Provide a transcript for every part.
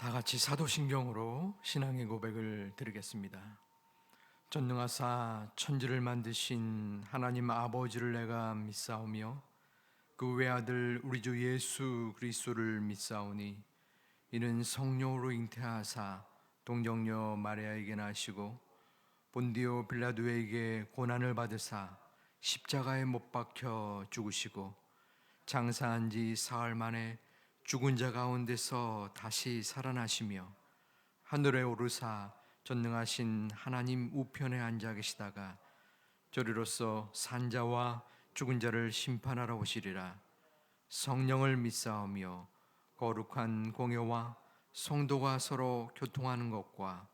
다 같이 사도신경으로 신앙의 고백을 드리겠습니다. 전능하사 천지를 만드신 하나님 아버지를 내가 믿사오며 그 외아들 우리 주 예수 그리스도를 믿사오니 이는 성령으로 잉태하사 동정녀 마리아에게 나시고 본디오 빌라도에게 고난을 받으사 십자가에 못 박혀 죽으시고 장사한 지 사흘 만에 죽은 자 가운데서 다시 살아나시며 하늘에 오르사 전능하신 하나님 우편에 앉아 계시다가 저리로서 산자와 죽은 자를 심판하러 오시리라. 성령을 믿사오며 거룩한 공회와 성도가 서로 교통하는 것과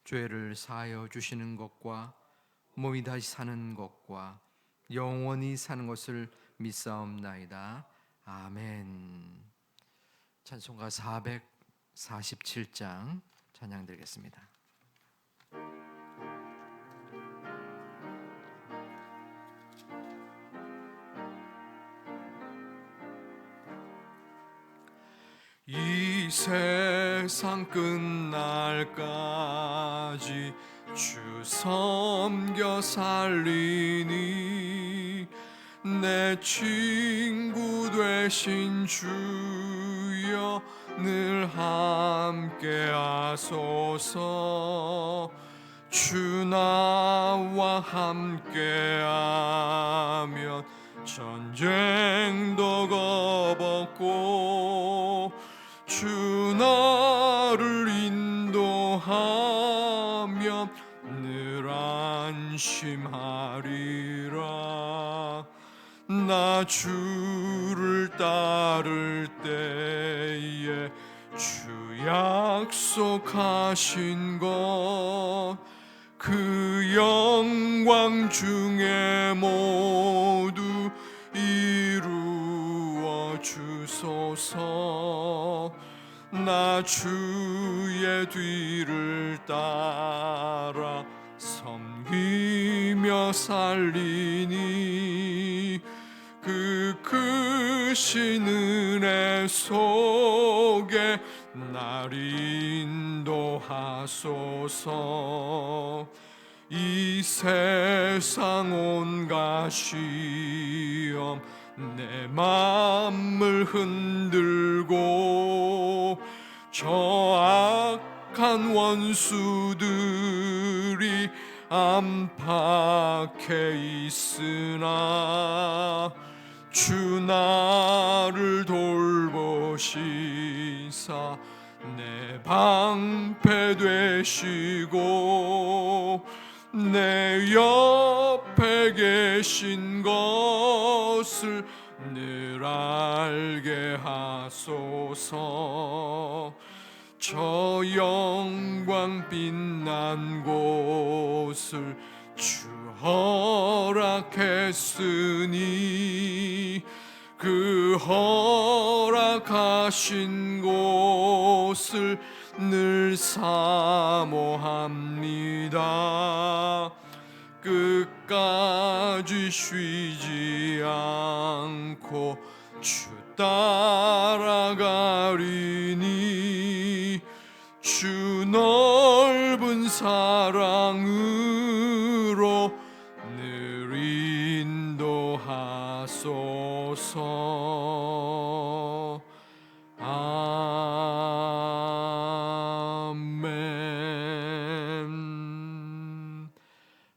죄를 사하여 주시는 것과 몸이 다시 사는 것과 영원히 사는 것을 믿사옵나이다. 아멘. 찬송가 447장 찬양 드리겠습니다. 이 세상 끝날까지 주 섬겨 살리니 내 친구 되신 주여 늘 함께 하소서. 주 나와 함께하면 전쟁도 겁없고 주 나를 인도하면 늘 안심하리라. 나 주를 따를 때에 주 약속하신 것 그 영광 중에 모두 이루어 주소서. 나 주의 뒤를 따라 섬기며 살리니 그 크신 은혜 속에 날 인도하소서. 이 세상 온갖 시험 내 맘을 흔들고 저 악한 원수들이 안팎에 있으나 주 나를 돌보시사 내 방패 되시고 내 옆에 계신 것을 늘 알게 하소서. 저 영광 빛난 곳을 주 허락했으니 그 허락하신 곳을 늘 사모합니다. 끝까지 쉬지 않고 주 따라가리니 주 넓은 사랑으로 늘 인도하소서. 아멘.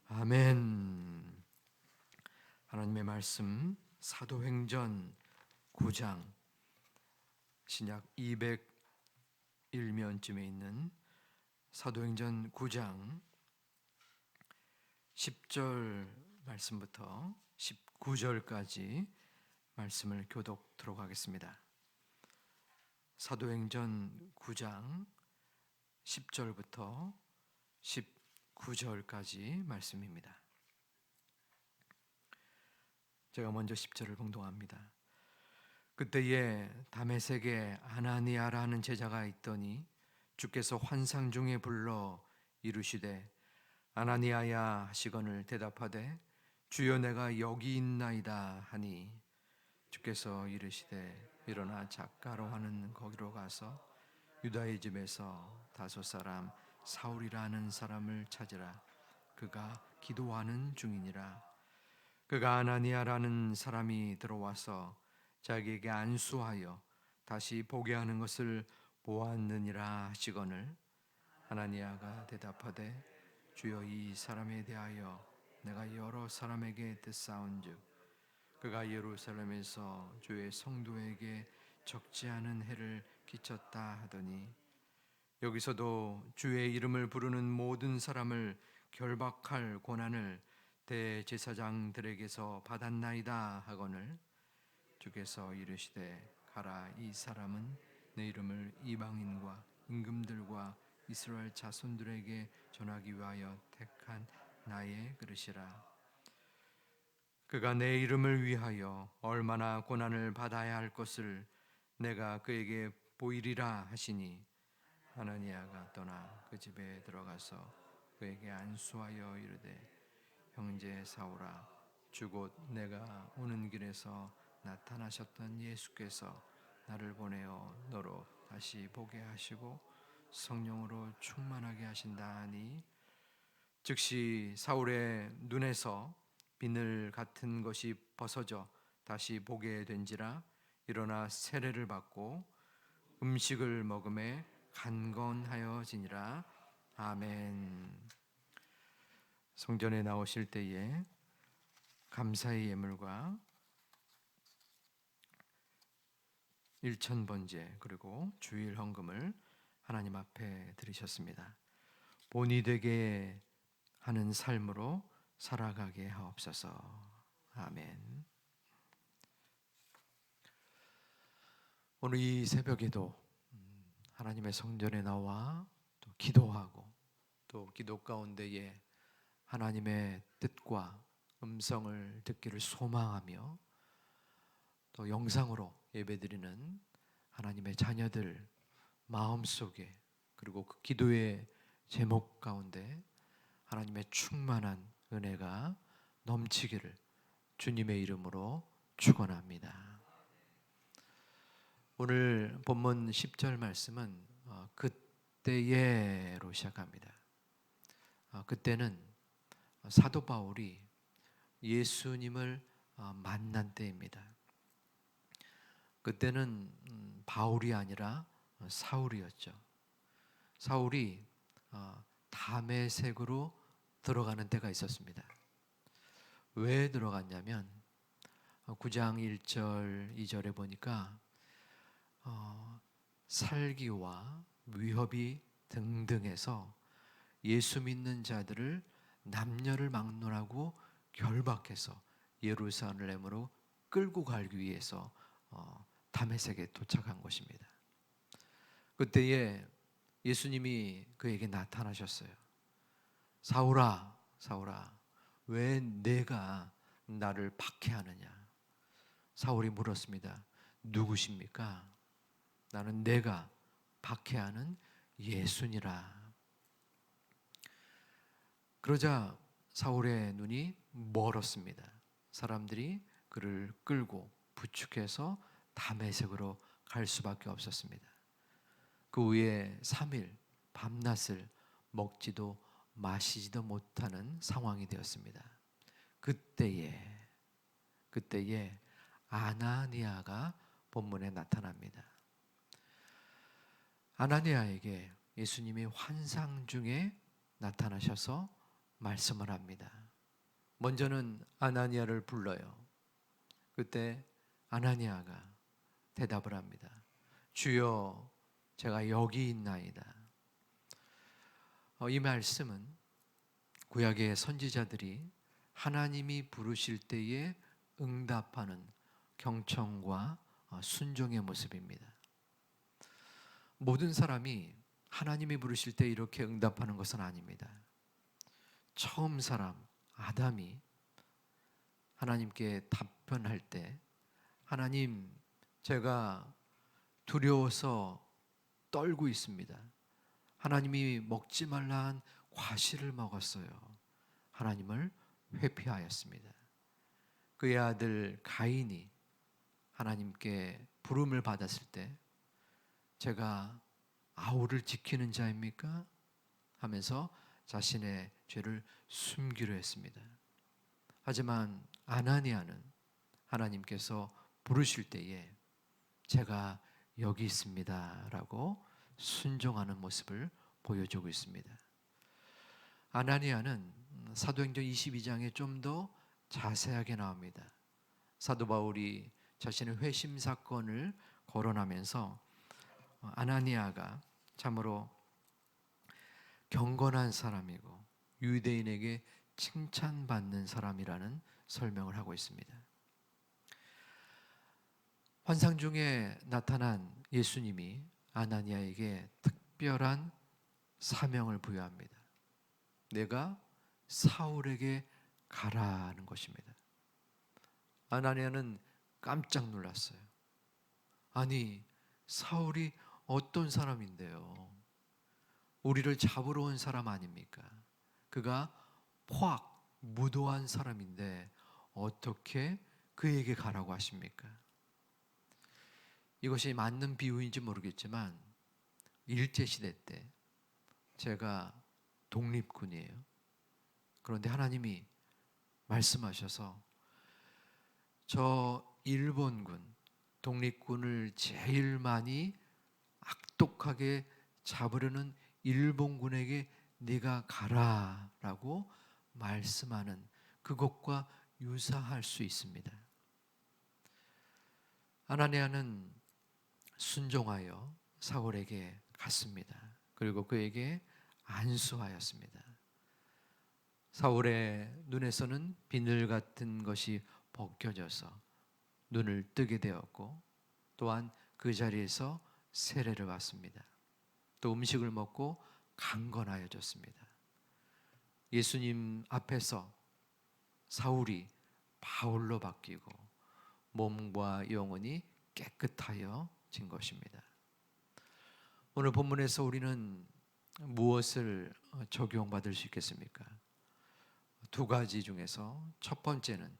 아멘. 하나님의 말씀 사도행전 9장 신약 201면쯤에 있는 사도행전 9장 10절 말씀부터 19절까지 말씀을 교독하도록 하겠습니다. 사도행전 9장 10절부터 19절까지 말씀입니다. 제가 먼저 10절을 봉독합니다. 그때에 다메섹에 아나니아라 하는 제자가 있더니 주께서 환상 중에 불러 이르시되 아나니아야 하시거늘 대답하되 주여 내가 여기 있나이다 하니 주께서 이르시되 일어나 작가로 하는 거기로 가서 유다의 집에서 다섯 사람 사울이라는 사람을 찾으라. 그가 기도하는 중이니라. 그가 아나니아라는 사람이 들어와서 자기에게 안수하여 다시 보게 하는 것을 보았느니라 하시거늘, 아나니아가 대답하되 주여, 이 사람에 대하여 내가 여러 사람에게 듣사온즉 그가 예루살렘에서 주의 성도에게 적지 않은 해를 끼쳤다 하더니, 여기서도 주의 이름을 부르는 모든 사람을 결박할 권한을 대제사장들에게서 받았나이다 하거늘, 주께서 이르시되 가라, 이 사람은 내 이름을 이방인과 임금들과 이스라엘 자손들에게 전하기 위하여 택한 나의 그릇이라. 그가 내 이름을 위하여 얼마나 고난을 받아야 할 것을 내가 그에게 보이리라 하시니, 아나니아가 떠나 그 집에 들어가서 그에게 안수하여 이르되, 형제 사울아, 주 곧 내가 오는 길에서 나타나셨던 예수께서 나를 보내어 너로 다시 보게 하시고 성령으로 충만하게 하신다 하니, 즉시 사울의 눈에서 비늘 같은 것이 벗어져 다시 보게 된지라. 일어나 세례를 받고 음식을 먹음에 간건하여지니라. 아멘. 성전에 나오실 때에 감사의 예물과 일천번제 그리고 주일 헌금을 하나님 앞에 드리셨습니다. 본이 되게 하는 삶으로 살아가게 하옵소서. 아멘. 오늘 이 새벽에도 하나님의 성전에 나와 또 기도하고, 또 기도 가운데에 하나님의 뜻과 음성을 듣기를 소망하며, 또 영상으로 예배드리는 하나님의 자녀들 마음속에, 그리고 그 기도의 제목 가운데 하나님의 충만한 은혜가 넘치기를 주님의 이름으로 축원합니다. 오늘 본문 10절 말씀은 그때에로 시작합니다. 그때는 사도 바울이 예수님을 만난 때입니다. 그때는 바울이 아니라 사울이었죠. 사울이 다메섹으로 들어가는 때가 있었습니다. 왜 들어갔냐면 9장 1절 2절에 보니까 살기와 위협이 등등해서 예수 믿는 자들을 남녀를 막론하고 결박해서 예루살렘으로 끌고 가기 위해서 다메섹에 도착한 것입니다. 그때에 예수님이 그에게 나타나셨어요. 사울아, 사울아, 왜 내가 나를 박해하느냐? 사울이 물었습니다. 누구십니까? 나는 내가 박해하는 예수니라. 그러자 사울의 눈이 멀었습니다. 사람들이 그를 끌고 부축해서 다메섹으로 갈 수밖에 없었습니다. 그 후에 3일 밤낮을 먹지도 마시지도 못하는 상황이 되었습니다. 그때에 아나니아가 본문에 나타납니다. 아나니아에게 예수님이 환상 중에 나타나셔서 말씀을 합니다. 먼저는 아나니아를 불러요. 그때 아나니아가 대답을 합니다. 주여, 제가 여기 있나이다. 이 말씀은 구약의 선지자들이 하나님이 부르실 때에 응답하는 경청과 순종의 모습입니다. 모든 사람이 하나님이 부르실 때 이렇게 응답하는 것은 아닙니다. 처음 사람 아담이 하나님께 답변할 때, 하나님, 제가 두려워서 떨고 있습니다. 하나님이 먹지 말라 한 과실을 먹었어요. 하나님을 회피하였습니다. 그의 아들 가인이 하나님께 부름을 받았을 때, 제가 아우를 지키는 자입니까? 하면서 자신의 죄를 숨기려 했습니다. 하지만 아나니아는 하나님께서 부르실 때에 제가 여기 있습니다 라고 순종하는 모습을 보여주고 있습니다. 아나니아는 사도행전 22장에 좀 더 자세하게 나옵니다. 사도 바울이 자신의 회심 사건을 거론하면서 아나니아가 참으로 경건한 사람이고 유대인에게 칭찬받는 사람이라는 설명을 하고 있습니다. 환상 중에 나타난 예수님이 아나니아에게 특별한 사명을 부여합니다. 내가 사울에게 가라는 것입니다. 아나니아는 깜짝 놀랐어요. 아니, 사울이 어떤 사람인데요? 우리를 잡으러 온 사람 아닙니까? 그가 포악, 무도한 사람인데 어떻게 그에게 가라고 하십니까? 이것이 맞는 비유인지 모르겠지만 일제시대 때 제가 독립군이에요. 그런데 하나님이 말씀하셔서 저 일본군, 독립군을 제일 많이 악독하게 잡으려는 일본군에게 네가 가라라고 말씀하는 그것과 유사할 수 있습니다. 아나니아는 순종하여 사울에게 갔습니다. 그리고 그에게 안수하였습니다. 사울의 눈에서는 비늘 같은 것이 벗겨져서 눈을 뜨게 되었고 또한 그 자리에서 세례를 받습니다. 또 음식을 먹고 강건하여졌습니다. 예수님 앞에서 사울이 바울로 바뀌고 몸과 영혼이 깨끗하여진 것입니다. 오늘 본문에서 우리는 무엇을 적용받을 수 있겠습니까? 두 가지 중에서 첫 번째는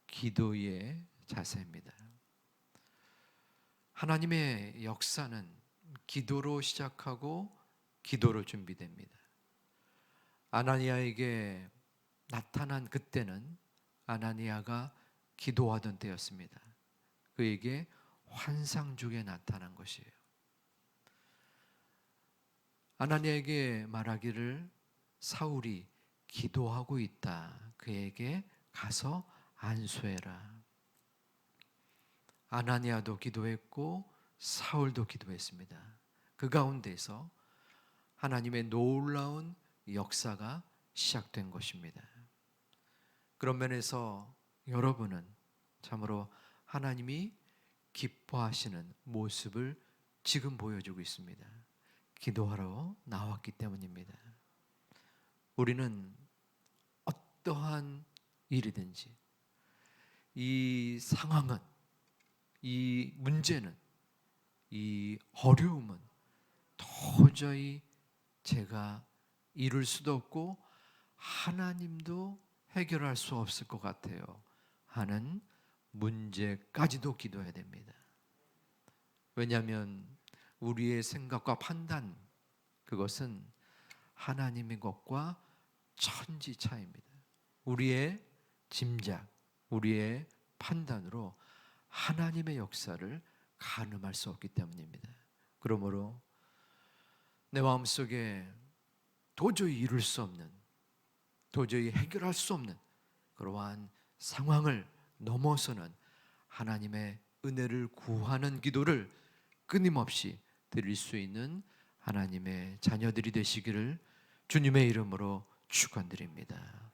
기도의 자세입니다. 하나님의 역사는 기도로 시작하고 기도로 준비됩니다. 아나니아에게 나타난 그때는 아나니아가 기도하던 때였습니다. 그에게 환상 중에 나타난 것이에요. 아나니아에게 말하기를 사울이 기도하고 있다. 그에게 가서 안수해라. 아나니아도 기도했고 사울도 기도했습니다. 그 가운데서 하나님의 놀라운 역사가 시작된 것입니다. 그런 면에서 여러분은 참으로 하나님이 기뻐하시는 모습을 지금 보여주고 있습니다. 기도하러 나왔기 때문입니다. 우리는 어떠한 일이든지 이 상황은, 이 문제는, 이 어려움은 도저히 제가 이룰 수도 없고 하나님도 해결할 수 없을 것 같아요 하는 문제까지도 기도해야 됩니다. 왜냐하면 우리의 생각과 판단, 그것은 하나님의 것과 천지 차이입니다. 우리의 짐작, 우리의 판단으로 하나님의 역사를 가늠할 수 없기 때문입니다. 그러므로 내 마음속에 도저히 이룰 수 없는, 도저히 해결할 수 없는 그러한 상황을 넘어서는 하나님의 은혜를 구하는 기도를 끊임없이 드릴 수 있는 하나님의 자녀들이 되시기를 주님의 이름으로 축원드립니다.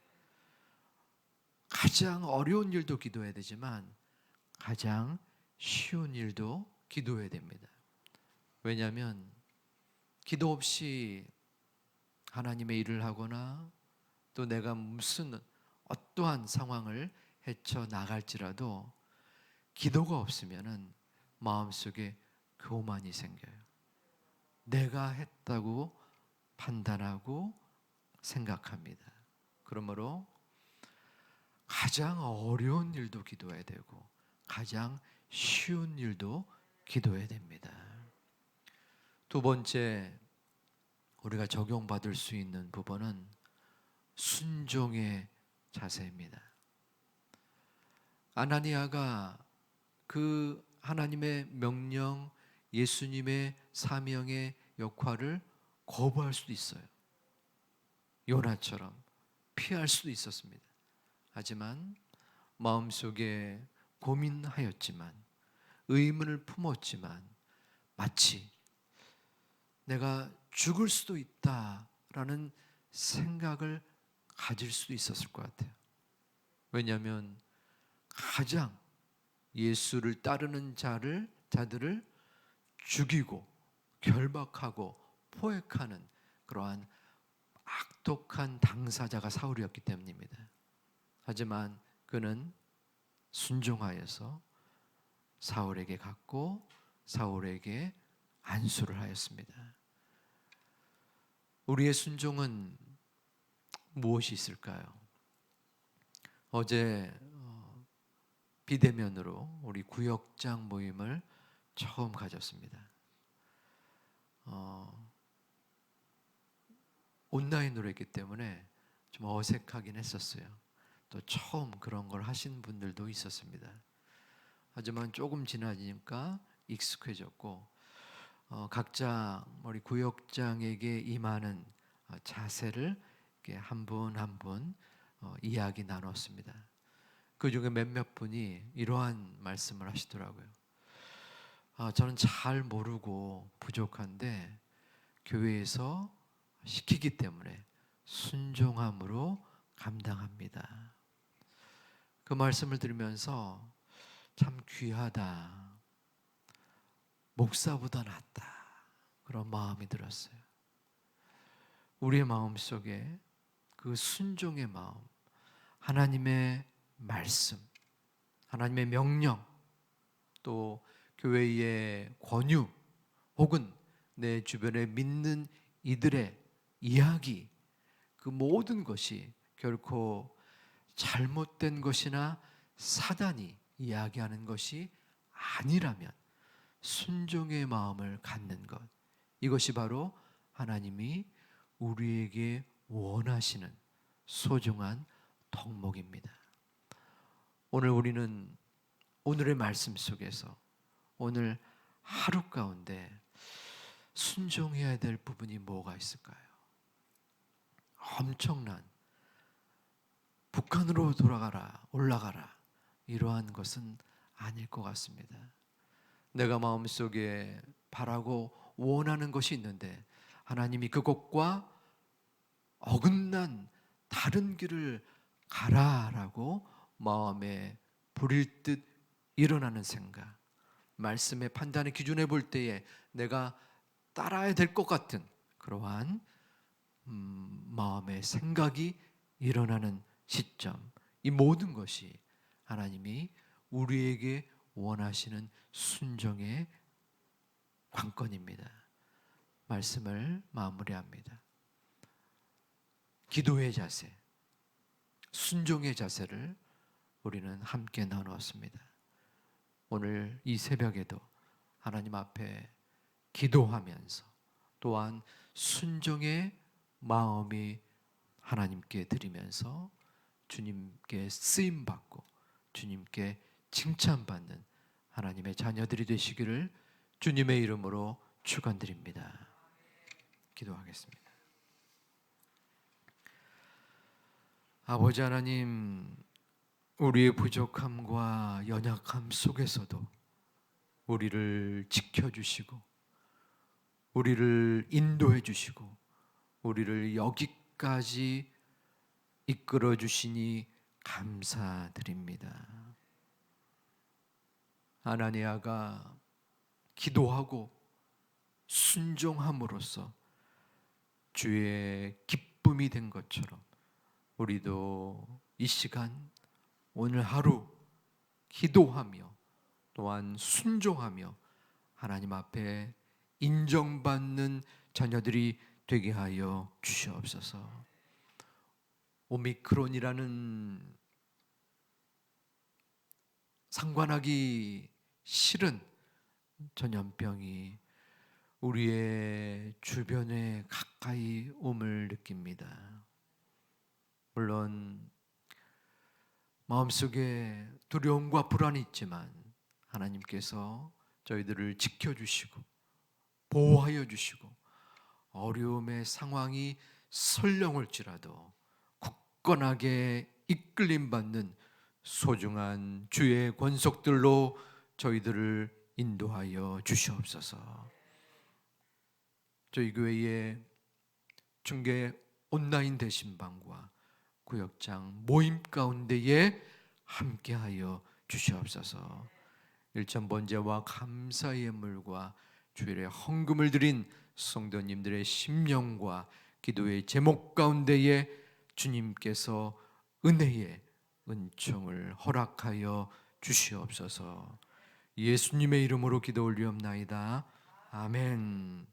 가장 어려운 일도 기도해야 되지만 가장 쉬운 일도 기도해야 됩니다. 왜냐하면 기도 없이 하나님의 일을 하거나 또 내가 무슨 어떠한 상황을 헤쳐 나갈지라도 기도가 없으면은 마음속에 교만이 생겨요. 내가 했다고 판단하고 생각합니다. 그러므로 가장 어려운 일도 기도해야 되고 가장 쉬운 일도 기도해야 됩니다. 두 번째 우리가 적용받을 수 있는 부분은 순종의 자세입니다. 아나니아가 그 하나님의 명령, 예수님의 사명의 역할을 거부할 수도 있어요. 요나처럼 피할 수도 있었습니다. 하지만 마음속에 고민하였지만, 의문을 품었지만, 마치 내가 죽을 수도 있다라는 생각을 가질 수도 있었을 것 같아요. 왜냐하면 가장 예수를 따르는 자들을 죽이고 결박하고 포획하는 그러한 악독한 당사자가 사울이었기 때문입니다. 하지만 그는 순종하여서 사울에게 갔고 사울에게 안수를 하였습니다. 우리의 순종은 무엇이 있을까요? 어제 비대면으로 우리 구역장 모임을 처음 가졌습니다. 온라인으로 했기 때문에 좀 어색하긴 했었어요. 또 처음 그런 걸 하신 분들도 있었습니다. 하지만 조금 지나니까 익숙해졌고 각자 우리 구역장에게 임하는 자세를 한 분 한 분 이야기 나눴습니다. 그 중에 몇몇 분이 이러한 말씀을 하시더라고요. 저는 잘 모르고 부족한데 교회에서 시키기 때문에 순종함으로 감당합니다. 그 말씀을 들으면서 참 귀하다, 목사보다 낫다, 그런 마음이 들었어요. 우리의 마음속에 그 순종의 마음, 하나님의 말씀, 하나님의 명령, 또 교회의 권유, 혹은 내 주변에 믿는 이들의 이야기, 그 모든 것이 결코 잘못된 것이나 사단이 이야기하는 것이 아니라면 순종의 마음을 갖는 것, 이것이 바로 하나님이 우리에게 원하시는 소중한 덕목입니다. 오늘 우리는 오늘의 말씀 속에서 오늘 하루 가운데 순종해야 될 부분이 뭐가 있을까요? 엄청난 북한으로 올라가라 이러한 것은 아닐 것 같습니다. 내가 마음속에 바라고 원하는 것이 있는데 하나님이 그것과 어긋난 다른 길을 가라라고 마음에 부릴 듯 일어나는 생각, 말씀의 판단의 기준에 볼 때에 내가 따라야 될 것 같은 그러한 마음의 생각이 일어나는 시점, 이 모든 것이 하나님이 우리에게 원하시는 순종의 관건입니다. 말씀을 마무리합니다. 기도의 자세, 순종의 자세를 우리는 함께 나누었습니다. 오늘 이 새벽에도 하나님 앞에 기도하면서 또한 순종의 마음이 하나님께 드리면서 주님께 쓰임받고 주님께 칭찬받는 하나님의 자녀들이 되시기를 주님의 이름으로 축원드립니다. 기도하겠습니다. 아버지 하나님, 우리의 부족함과 연약함 속에서도 우리를 지켜주시고 우리를 인도해 주시고 우리를 여기까지 이끌어 주시니 감사드립니다. 아나니아가 기도하고 순종함으로써 주의 기쁨이 된 것처럼 우리도 이 시간 오늘 하루 기도하며 또한 순종하며 하나님 앞에 인정받는 자녀들이 되게 하여 주시옵소서. 오미크론이라는 상관하기 싫은 전염병이 우리의 주변에 가까이 옴을 느낍니다. 물론 마음속에 두려움과 불안이 있지만 하나님께서 저희들을 지켜주시고 보호하여 주시고 어려움의 상황이 설령할지라도 굳건하게 이끌림 받는 소중한 주의 권속들로 저희들을 인도하여 주시옵소서. 저희 교회의 중계 온라인 대신방과 구역장 모임 가운데에 함께하여 주시옵소서. 일천 번제와 감사의 예물과 주일에 헌금을 드린 성도님들의 심령과 기도의 제목 가운데에 주님께서 은혜의 은총을 허락하여 주시옵소서. 예수님의 이름으로 기도 올리옵나이다. 아멘.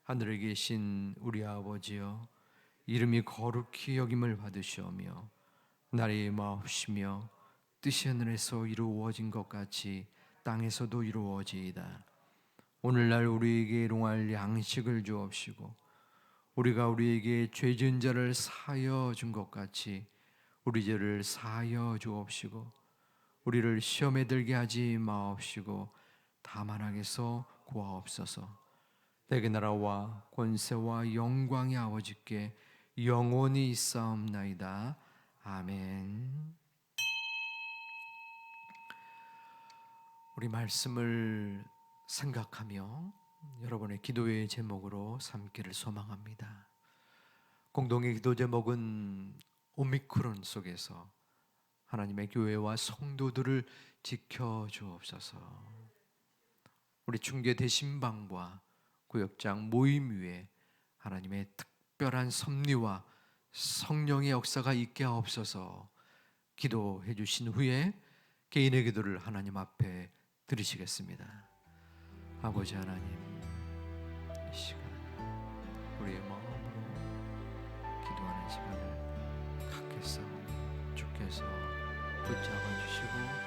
하늘에 계신 우리 아버지여, 이름이 거룩히 여김을 받으시오며 나라의 마옵시며 뜻이 하늘에서 이루어진 것 같이 땅에서도 이루어지이다. 오늘날 우리에게 일용할 양식을 주옵시고 우리가 우리에게 죄 지은 자를 사하여 준 것 같이 우리 죄를 사하여 주옵시고 우리를 시험에 들게 하지 마옵시고 다만 악에서 구하옵소서. 내게 나라와 권세와 영광이 아버지께 영원히 있사옵나이다. 아멘. 우리 말씀을 생각하며 여러분의 기도의 제목으로 삼기를 소망합니다. 공동의 기도 제목은 오미크론 속에서 하나님의 교회와 성도들을 지켜주옵소서. 우리 중계 대신방과 구역장 모임 위에 하나님의 특별한 섭리와 성령의 역사가 있게 하옵소서. 기도해 주신 후에 개인의 기도를 하나님 앞에 드리시겠습니다. 아버지 하나님, 이 시간 우리의 마음으로 기도하는 시간을 갖겠사오니 주께서 붙잡아 주시고